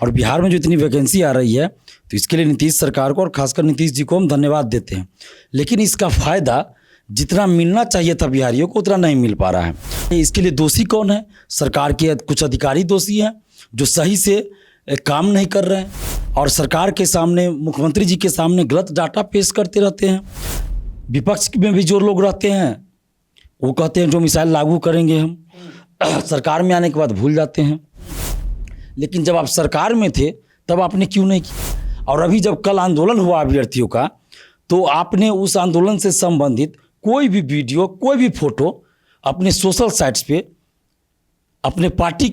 और बिहार में जो इतनी वैकेंसी आ रही है तो इसके लिए नीतीश सरकार को और खासकर नीतीश जी को हम धन्यवाद देते हैं। लेकिन इसका फ़ायदा जितना मिलना चाहिए था बिहारियों को उतना नहीं मिल पा रहा है। इसके लिए दोषी कौन है? सरकार के कुछ अधिकारी दोषी हैं जो सही से काम नहीं कर रहे हैं और सरकार के सामने, मुख्यमंत्री जी के सामने गलत डाटा पेश करते रहते हैं। विपक्ष में भी जो लोग रहते हैं वो कहते हैं जो मिसाइल लागू करेंगे हम, सरकार में आने के बाद भूल जाते हैं। लेकिन जब आप सरकार में थे तब आपने क्यों नहीं किया? और अभी जब कल आंदोलन हुआ अभ्यर्थियों का तो आपने उस आंदोलन से संबंधित कोई भी वीडियो, कोई भी फोटो अपने सोशल साइट्स पे अपने पार्टी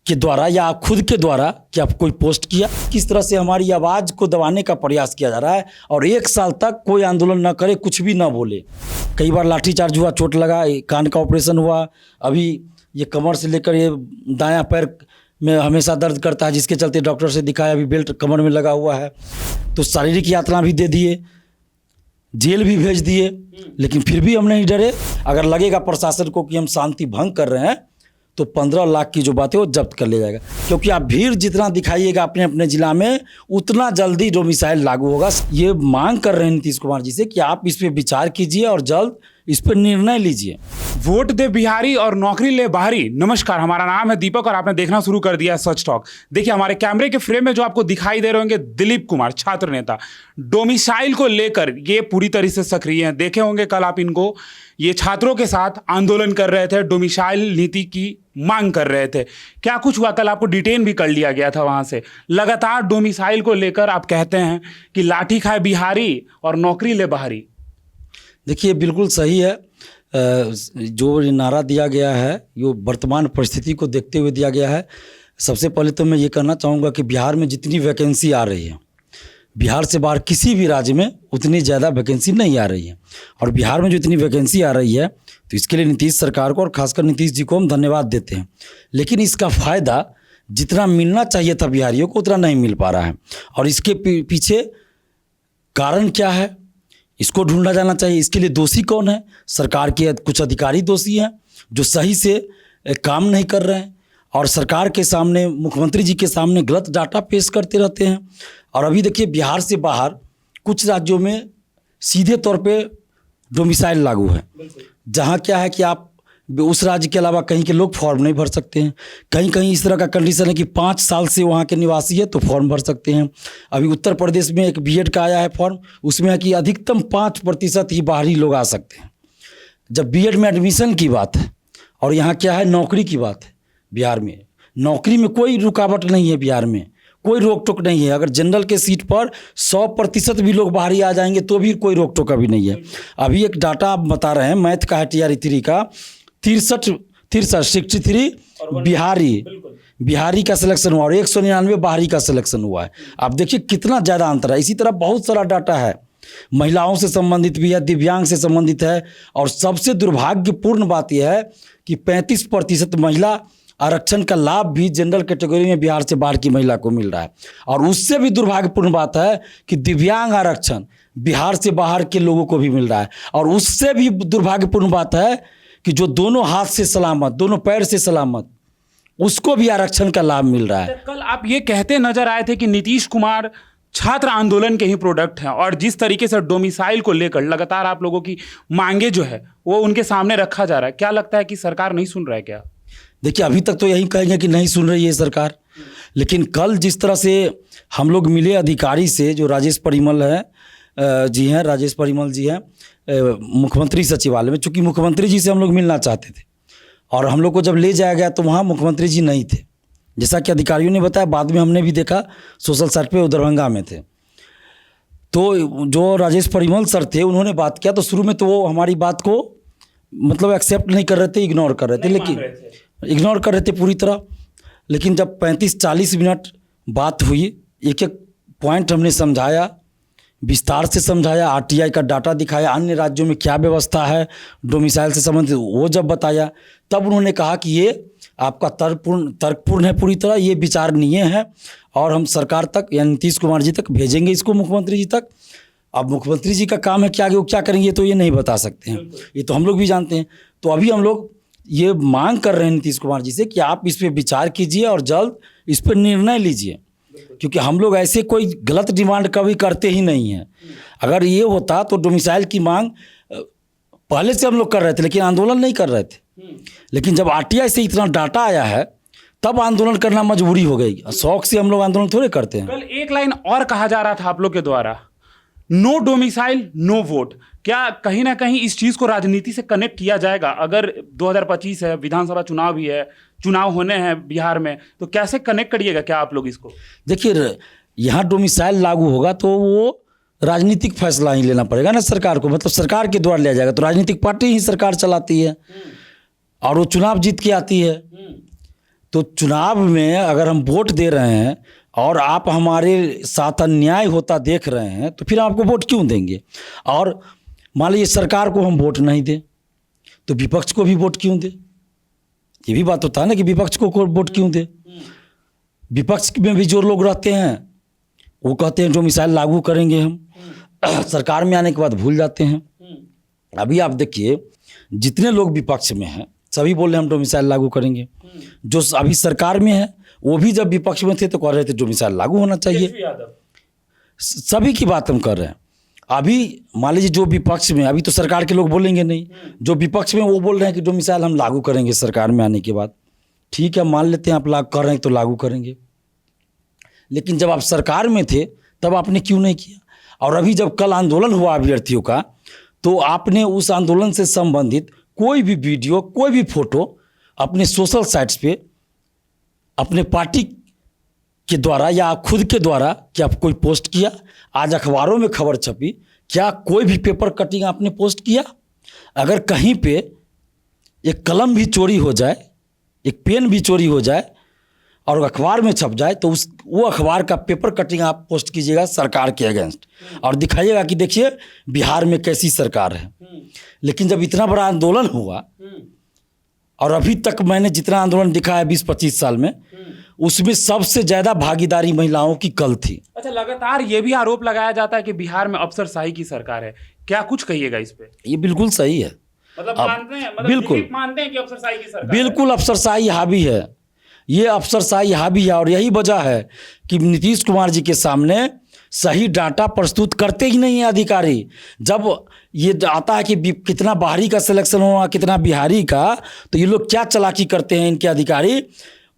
के द्वारा या खुद के द्वारा क्या कोई पोस्ट किया? किस तरह से हमारी आवाज़ को दबाने का प्रयास किया जा रहा है और 1 साल तक कोई आंदोलन न करे, कुछ भी न बोले। कई बार लाठीचार्ज हुआ, चोट लगा, कान का ऑपरेशन हुआ, अभी ये कमर से लेकर ये दायां पैर में हमेशा दर्द करता है, जिसके चलते डॉक्टर से दिखाया, अभी बेल्ट कमर में लगा हुआ है। तो शारीरिक यातना भी दे दिए, जेल भी भेज दिए, लेकिन फिर भी हम नहीं डरे। अगर लगेगा प्रशासन को कि हम शांति भंग कर रहे हैं तो 15 लाख की जो बात है वो जब्त कर लिया जाएगा, क्योंकि आप भीड़ जितना दिखाइएगा अपने अपने जिला में उतना जल्दी जो मिसाइल लागू होगा। ये मांग कर रहे हैं नीतीश कुमार जी से कि आप इस पर विचार कीजिए और जल्द इस पर निर्णय लीजिए। वोट दे बिहारी और नौकरी ले बाहरी। नमस्कार, हमारा नाम है दीपक और आपने देखना शुरू कर दिया सच टॉक। देखिए, हमारे कैमरे के फ्रेम में जो आपको दिखाई दे रहे होंगे दिलीप कुमार, छात्र नेता, डोमिसाइल को लेकर ये पूरी तरह से सक्रिय हैं। देखे होंगे कल आप इनको, ये छात्रों के साथ आंदोलन कर रहे थे, डोमिसाइल नीति की मांग कर रहे थे। क्या कुछ हुआ? कल आपको डिटेन भी कर लिया गया था वहां से। लगातार डोमिसाइल को लेकर आप कहते हैं कि लाठी खाए बिहारी और नौकरी ले बाहरी। देखिए, बिल्कुल सही है। जो नारा दिया गया है ये वर्तमान परिस्थिति को देखते हुए दिया गया है। सबसे पहले तो मैं ये कहना चाहूँगा कि बिहार में जितनी वैकेंसी आ रही है, बिहार से बाहर किसी भी राज्य में उतनी ज़्यादा वैकेंसी नहीं आ रही है। और बिहार में जो इतनी वैकेंसी आ रही है तो इसके लिए नीतीश सरकार को और खासकर नीतीश जी को हम धन्यवाद देते हैं। लेकिन इसका फ़ायदा जितना मिलना चाहिए था बिहारियों को उतना नहीं मिल पा रहा है। और इसके पीछे कारण क्या है, इसको ढूंढा जाना चाहिए। इसके लिए दोषी कौन है? सरकार के कुछ अधिकारी दोषी हैं जो सही से काम नहीं कर रहे हैं और सरकार के सामने, मुख्यमंत्री जी के सामने गलत डाटा पेश करते रहते हैं। और अभी देखिए, बिहार से बाहर कुछ राज्यों में सीधे तौर पे डोमिसाइल लागू है, जहाँ क्या है कि आप उस राज्य के अलावा कहीं के लोग फॉर्म नहीं भर सकते हैं। कहीं कहीं इस तरह का कंडीशन है कि 5 साल से वहाँ के निवासी है तो फॉर्म भर सकते हैं। अभी उत्तर प्रदेश में एक बीएड का आया है फॉर्म, उसमें है कि अधिकतम 5% ही बाहरी लोग आ सकते हैं। जब बीएड में एडमिशन की बात है और यहाँ क्या है, नौकरी की बात है। बिहार में नौकरी में कोई रुकावट नहीं है, बिहार में कोई रोक टोक नहीं है। अगर जनरल के सीट पर 100% भी लोग बाहरी आ जाएंगे तो भी कोई रोक टोक अभी नहीं है। अभी एक डाटा आप बता रहे हैं, मैथ का है TR3 का 63 बिहारी का सिलेक्शन हुआ और 199 बाहरी का सिलेक्शन हुआ है। आप देखिए कितना ज़्यादा अंतर है। इसी तरह बहुत सारा डाटा है, महिलाओं से संबंधित भी है, दिव्यांग से संबंधित है। और सबसे दुर्भाग्यपूर्ण बात यह है कि 35% महिला आरक्षण का लाभ भी जनरल कैटेगरी में बिहार से बाहर की महिला को मिल रहा है। और उससे भी दुर्भाग्यपूर्ण बात है कि दिव्यांग आरक्षण बिहार से बाहर के लोगों को भी मिल रहा है। और उससे भी दुर्भाग्यपूर्ण बात है कि जो दोनों हाथ से सलामत, दोनों पैर से सलामत, उसको भी आरक्षण का लाभ मिल रहा है। कल आप ये कहते नजर आए थे कि नीतीश कुमार छात्र आंदोलन के ही प्रोडक्ट हैं और जिस तरीके से डोमिसाइल को लेकर लगातार आप लोगों की मांगे जो है वो उनके सामने रखा जा रहा है, क्या लगता है कि सरकार नहीं सुन रहा है क्या? देखिए, अभी तक तो यही कहेंगे कि नहीं सुन रही है सरकार, लेकिन कल जिस तरह से हम लोग मिले अधिकारी से, जो राजेश परिमल जी हैं मुख्यमंत्री सचिवालय में, चूँकि मुख्यमंत्री जी से हम लोग मिलना चाहते थे और हम लोग को जब ले जाया गया तो वहाँ मुख्यमंत्री जी नहीं थे, जैसा कि अधिकारियों ने बताया। बाद में हमने भी देखा सोशल साइट पे, वो दरभंगा में थे। तो जो राजेश परिमल सर थे उन्होंने बात किया तो शुरू में तो वो हमारी बात को मतलब एक्सेप्ट नहीं कर रहे थे, इग्नोर कर रहे थे, लेकिन इग्नोर कर रहे थे पूरी तरह। लेकिन जब 35-40 मिनट बात हुई, एक एक पॉइंट हमने समझाया, विस्तार से समझाया, RTI का डाटा दिखाया, अन्य राज्यों में क्या व्यवस्था है डोमिसाइल से संबंधित वो जब बताया, तब उन्होंने कहा कि ये आपका तर्कपूर्ण है पूरी तरह, ये विचारणीय है और हम सरकार तक या नीतीश कुमार जी तक भेजेंगे इसको, मुख्यमंत्री जी तक। अब मुख्यमंत्री जी का काम है कि आगे वो क्या करेंगे तो ये नहीं बता सकते हैं, ये तो हम लोग भी जानते हैं। तो अभी हम लोग ये मांग कर रहे हैं नीतीश कुमार जी से कि आप इस पर विचार कीजिए और जल्द इस पर निर्णय लीजिए, क्योंकि हम लोग ऐसे कोई गलत डिमांड कभी करते ही नहीं हैं। अगर ये होता तो डोमिसाइल की मांग पहले से हम लोग कर रहे थे, लेकिन आंदोलन नहीं कर रहे थे। लेकिन जब आरटीआई से इतना डाटा आया है तब आंदोलन करना मजबूरी हो गई। शौक से हम लोग आंदोलन थोड़े करते हैं। कल एक लाइन और कहा जा रहा था आप लोग के द्वारा, नो डोमिसाइल नो वोट। क्या कहीं ना कहीं इस चीज को राजनीति से कनेक्ट किया जाएगा? अगर 2025 है, विधानसभा चुनाव भी है, चुनाव होने हैं बिहार में, तो कैसे कनेक्ट करिएगा क्या आप लोग इसको? देखिए, यहाँ डोमिसाइल लागू होगा तो वो राजनीतिक फैसला ही लेना पड़ेगा ना सरकार को, मतलब सरकार के द्वारा लिया जाएगा। तो राजनीतिक पार्टी ही सरकार चलाती है और वो चुनाव जीत के आती है। तो चुनाव में अगर हम वोट दे रहे हैं और आप हमारे साथ अन्याय होता देख रहे हैं तो फिर आपको वोट क्यों देंगे? और मान लीजिए सरकार को हम वोट नहीं दें तो विपक्ष को भी वोट क्यों दें? ये भी बात होता है ना कि विपक्ष को वोट क्यों दें? विपक्ष में भी जो लोग रहते हैं वो कहते हैं डोमिसाइल लागू करेंगे हम, सरकार में आने के बाद भूल जाते हैं। अभी आप देखिए, जितने लोग विपक्ष में हैं सभी बोल रहे हैं हम डोमिसाइल लागू करेंगे। जो अभी सरकार में है वो भी जब विपक्ष में थे तो कह रहे थे डोमिसाइल लागू होना चाहिए। सभी की बात हम कर रहे हैं। अभी मान लीजिए जो विपक्ष में, अभी तो सरकार के लोग बोलेंगे नहीं, जो विपक्ष में वो बोल रहे हैं कि डोमिसाइल हम लागू करेंगे सरकार में आने के बाद। ठीक है, मान लेते हैं आप लागू कर रहे हैं तो लागू करेंगे, लेकिन जब आप सरकार में थे तब आपने क्यों नहीं किया? और अभी जब कल आंदोलन हुआ अभ्यर्थियों का तो आपने उस आंदोलन से संबंधित कोई भी वीडियो, कोई भी फोटो अपने सोशल साइट्स पे अपने पार्टी के द्वारा या खुद के द्वारा क्या कोई पोस्ट किया? आज अखबारों में खबर छपी, क्या कोई भी पेपर कटिंग आपने पोस्ट किया? अगर कहीं पे एक कलम भी चोरी हो जाए, एक पेन भी चोरी हो जाए और अखबार में छप जाए तो वो अखबार का पेपर कटिंग आप पोस्ट कीजिएगा सरकार के अगेंस्ट और दिखाइएगा कि देखिए बिहार में कैसी सरकार है। लेकिन जब इतना बड़ा आंदोलन हुआ और अभी तक मैंने जितना आंदोलन दिखा है 20-25 साल में, उसमें सबसे ज्यादा भागीदारी महिलाओं की कल थी। अच्छा, लगातार ये भी आरोप लगाया जाता है कि बिहार में अफसरशाही की सरकार है, क्या कुछ कहिएगा इस पे? ये बिल्कुल सही है। मतलब मानते हैं, मतलब बिल्कुल मानते हैं कि अफसरशाही की सरकार बिल्कुल अफसरशाही हावी है, ये अफसरशाही हावी है। और यही वजह है कि नीतीश कुमार जी के सामने सही डाटा प्रस्तुत करते ही नहीं है अधिकारी। जब ये आता है कि कितना बाहरी का सिलेक्शन हुआ, कितना बिहारी का, तो ये लोग क्या चालाकी करते हैं इनके अधिकारी,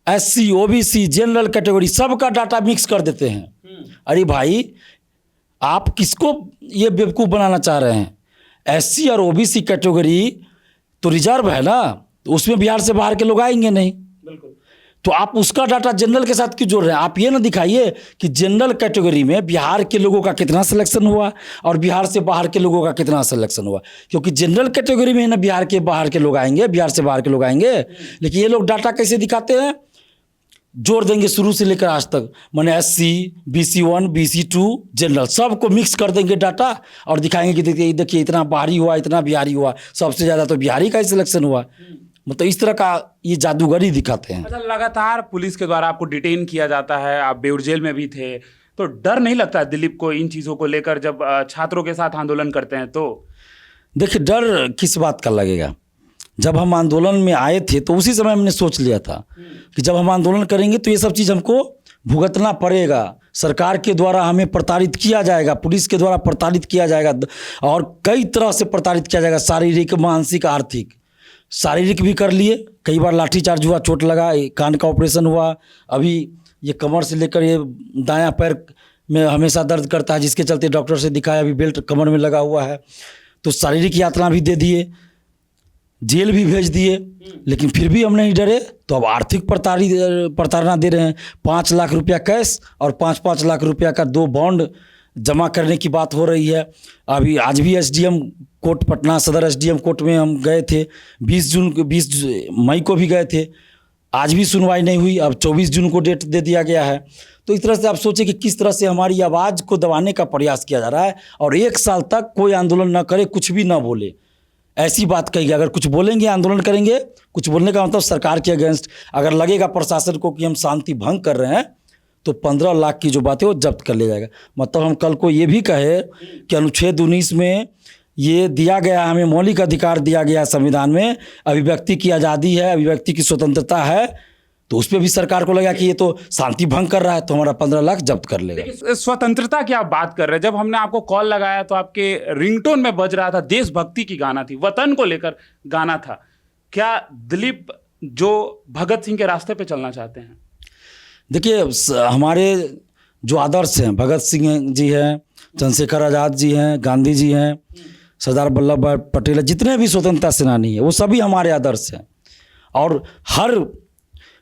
SC, OBC, जनरल कैटेगरी सबका डाटा मिक्स कर देते हैं। अरे भाई, आप किसको ये बेवकूफ़ बनाना चाह रहे हैं? SC और OBC कैटेगरी तो रिजर्व है ना, तो उसमें बिहार से बाहर के लोग आएंगे नहीं। तो आप उसका डाटा जनरल के साथ क्यों जोड़ रहे हैं? आप ये ना दिखाइए कि जनरल कैटेगरी में बिहार के लोगों का कितना सिलेक्शन हुआ और बिहार से बाहर के लोगों का कितना सिलेक्शन हुआ, क्योंकि जनरल कैटेगरी में ना बिहार के बाहर के लोग आएंगे, बिहार से बाहर के लोग आएंगे। लेकिन ये लोग डाटा कैसे दिखाते हैं? जोड़ देंगे शुरू से लेकर आज तक, मैंने SC, BC1, BC2, जनरल सबको मिक्स कर देंगे डाटा और दिखाएंगे कि देखिए इतना बाहरी हुआ, इतना बिहारी हुआ, सबसे ज़्यादा तो बिहारी का ही सिलेक्शन हुआ। मतलब इस तरह का ये जादूगरी दिखाते हैं। अच्छा, लगातार पुलिस के द्वारा आपको डिटेन किया जाता है, आप बेउर जेल में भी थे, तो डर नहीं लगता है दिलीप को इन चीज़ों को लेकर जब छात्रों के साथ आंदोलन करते हैं? तो देखिए, डर किस बात का लगेगा? जब हम आंदोलन में आए थे तो उसी समय हमने सोच लिया था कि जब हम आंदोलन करेंगे तो ये सब चीज़ हमको भुगतना पड़ेगा। सरकार के द्वारा हमें प्रताड़ित किया जाएगा, पुलिस के द्वारा प्रताड़ित किया जाएगा और कई तरह से प्रताड़ित किया जाएगा, शारीरिक, मानसिक, आर्थिक। शारीरिक भी कर लिए, कई बार लाठीचार्ज हुआ, चोट लगा, कान का ऑपरेशन हुआ, अभी ये कमर से लेकर ये दायां पैर में हमेशा दर्द करता है, जिसके चलते डॉक्टर से दिखाया, अभी बेल्ट कमर में लगा हुआ है। तो शारीरिक यातना भी दे दिए, जेल भी भेज दिए, लेकिन फिर भी हम नहीं डरे। तो अब आर्थिक प्रताड़ना दे रहे हैं। 5 लाख रुपया कैश और 5-5 लाख रुपया का 2 बॉन्ड जमा करने की बात हो रही है। अभी आज भी SDM कोर्ट, पटना सदर SDM कोर्ट में हम गए थे, 20 मई को भी गए थे, आज भी सुनवाई नहीं हुई। अब 24 जून को डेट दे दिया गया है। तो इस तरह से आप सोचिए कि किस तरह से हमारी आवाज़ को दबाने का प्रयास किया जा रहा है और 1 साल तक कोई आंदोलन न करे, कुछ भी ना बोले, ऐसी बात कही। अगर कुछ बोलेंगे आंदोलन करेंगे, कुछ बोलने का मतलब सरकार के अगेंस्ट। अगर लगेगा प्रशासन को कि हम शांति भंग कर रहे हैं तो 15 लाख की जो बात है वो जब्त कर लिया जाएगा। मतलब हम कल को ये भी कहे कि अनुच्छेद 19 में ये दिया गया, हमें मौलिक अधिकार दिया गया है संविधान में, अभिव्यक्ति की आज़ादी है, अभिव्यक्ति की स्वतंत्रता है, तो उस पर भी सरकार को लगा कि ये तो शांति भंग कर रहा है, तो हमारा 15 लाख जब्त कर लेगा। देखिए, स्वतंत्रता की आप बात कर रहे हैं, जब हमने आपको कॉल लगाया तो आपके रिंगटोन में बज रहा था देशभक्ति की गाना थी, वतन को लेकर गाना था। क्या दिलीप जो भगत सिंह के रास्ते पे चलना चाहते हैं? देखिए, हमारे जो आदर्श हैं, भगत सिंह जी हैं, चंद्रशेखर आज़ाद जी हैं, गांधी जी हैं, सरदार वल्लभ भाई पटेल, जितने भी स्वतंत्रता सेनानी हैं वो सभी हमारे आदर्श हैं। और हर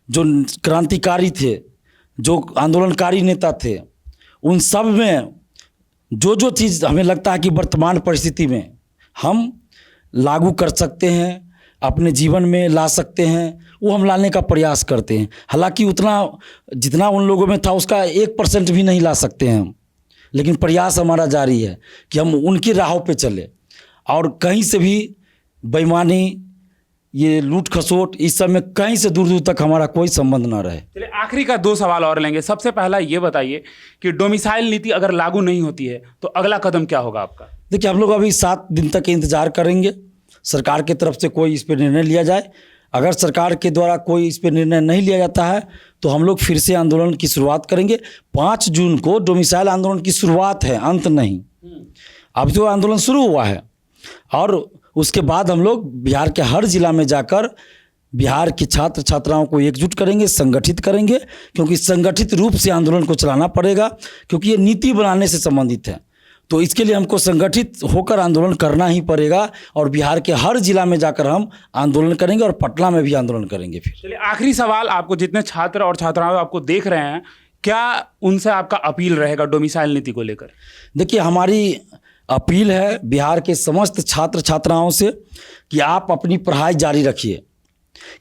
जो क्रांतिकारी थे, जो आंदोलनकारी नेता थे, उन सब में जो जो चीज़ हमें लगता है कि वर्तमान परिस्थिति में हम लागू कर सकते हैं, अपने जीवन में ला सकते हैं, वो हम लाने का प्रयास करते हैं। हालांकि उतना जितना उन लोगों में था उसका 1% भी नहीं ला सकते हैं हम, लेकिन प्रयास हमारा जारी है कि हम उनकी राहों पे चले और कहीं से भी बेईमानी, ये लूट खसोट, इस सब में कहीं से दूर दूर तक हमारा कोई संबंध ना रहे। चलिए, आखिरी का 2 सवाल और लेंगे। सबसे पहला ये बताइए कि डोमिसाइल नीति अगर लागू नहीं होती है तो अगला कदम क्या होगा आपका? देखिए, हम लोग अभी 7 दिन तक इंतजार करेंगे, सरकार की तरफ से कोई इस पर निर्णय लिया जाए। अगर सरकार के द्वारा कोई इस पर निर्णय नहीं लिया जाता है तो हम लोग फिर से आंदोलन की शुरुआत करेंगे। 5 जून को डोमिसाइल आंदोलन की शुरुआत है, अंत नहीं। अब जो आंदोलन शुरू हुआ है और उसके बाद हम लोग बिहार के हर जिला में जाकर बिहार के छात्र छात्राओं को एकजुट करेंगे, संगठित करेंगे, क्योंकि संगठित रूप से आंदोलन को चलाना पड़ेगा, क्योंकि ये नीति बनाने से संबंधित है। तो इसके लिए हमको संगठित होकर आंदोलन करना ही पड़ेगा और बिहार के हर जिला में जाकर हम आंदोलन करेंगे और पटना में भी आंदोलन करेंगे। फिर चलिए, आखिरी सवाल, आपको जितने छात्र और छात्राएं आपको देख रहे हैं, क्या उनसे आपका अपील रहेगा डोमिसाइल नीति को लेकर? देखिए, हमारी अपील है बिहार के समस्त छात्र छात्राओं से कि आप अपनी पढ़ाई जारी रखिए।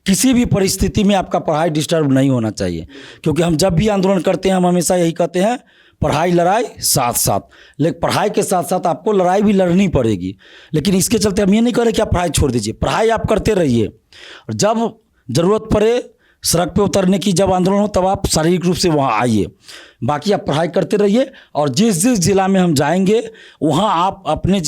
किसी भी परिस्थिति में आपका पढ़ाई डिस्टर्ब नहीं होना चाहिए, क्योंकि हम जब भी आंदोलन करते हैं हम हमेशा यही कहते हैं, पढ़ाई लड़ाई साथ साथ। लेकिन पढ़ाई के साथ साथ आपको लड़ाई भी लड़नी पड़ेगी, लेकिन इसके चलते हम ये नहीं कह रहे कि आप पढ़ाई छोड़ दीजिए, पढ़ाई आप करते रहिए। और जब ज़रूरत पड़े सड़क पे उतरने की, जब आंदोलन हो, तब आप शारीरिक रूप से वहाँ आइए। बाकी आप पढ़ाई करते रहिए और जिस जिस जिला में हम जाएंगे वहाँ आप अपने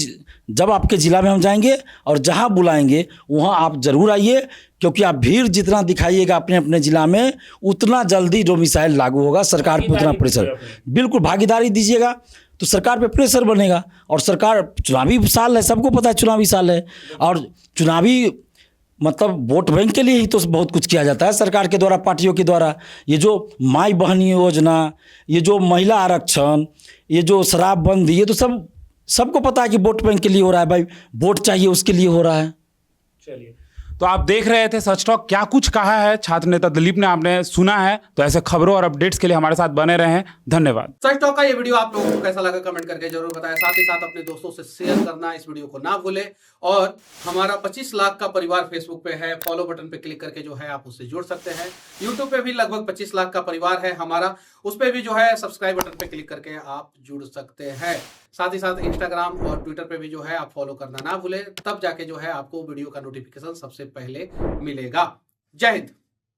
जब आपके ज़िला में हम जाएंगे और जहाँ बुलाएंगे वहाँ आप ज़रूर आइए, क्योंकि आप भीड़ जितना दिखाइएगा अपने अपने ज़िला में उतना जल्दी डोमिसाइल लागू होगा। सरकार पे उतना प्रेशर, बिल्कुल भागीदारी दीजिएगा तो सरकार पे प्रेशर बनेगा। और सरकार, चुनावी साल है, सबको पता है चुनावी साल है, और चुनावी मतलब वोट बैंक के लिए ही तो बहुत कुछ किया जाता है सरकार के द्वारा, पार्टियों के द्वारा। ये जो माई बहनी योजना, ये जो महिला आरक्षण, ये जो शराबबंदी, ये तो सबको पता है कि वोट बैंक के लिए हो रहा है भाई, वोट चाहिए उसके लिए हो रहा है। चलिए, तो आप देख रहे थे सच टॉक, क्या कुछ कहा है छात्र नेता दिलीप ने, आपने सुना है। तो ऐसे खबरों और अपडेट्स के लिए हमारे साथ बने रहें। धन्यवाद। सच टॉक का ये वीडियो आप लोगों को कैसा लगा कमेंट करके जरूर बताएं। साथ ही साथ अपने दोस्तों से शेयर करना इस वीडियो को ना भूलें। और हमारा 25 लाख का परिवार फेसबुक पे है, फॉलो बटन पे क्लिक करके जो है आप उससे जुड़ सकते हैं। यूट्यूब पे भी लगभग 25 लाख का परिवार है हमारा, उस पे भी जो है सब्सक्राइब बटन पे क्लिक करके आप जुड़ सकते हैं। साथ ही साथ इंस्टाग्राम और ट्विटर पे भी जो है आप फॉलो करना ना भूलें, तब जाके जो है आपको वीडियो का नोटिफिकेशन सबसे पहले मिलेगा। जय हिंद।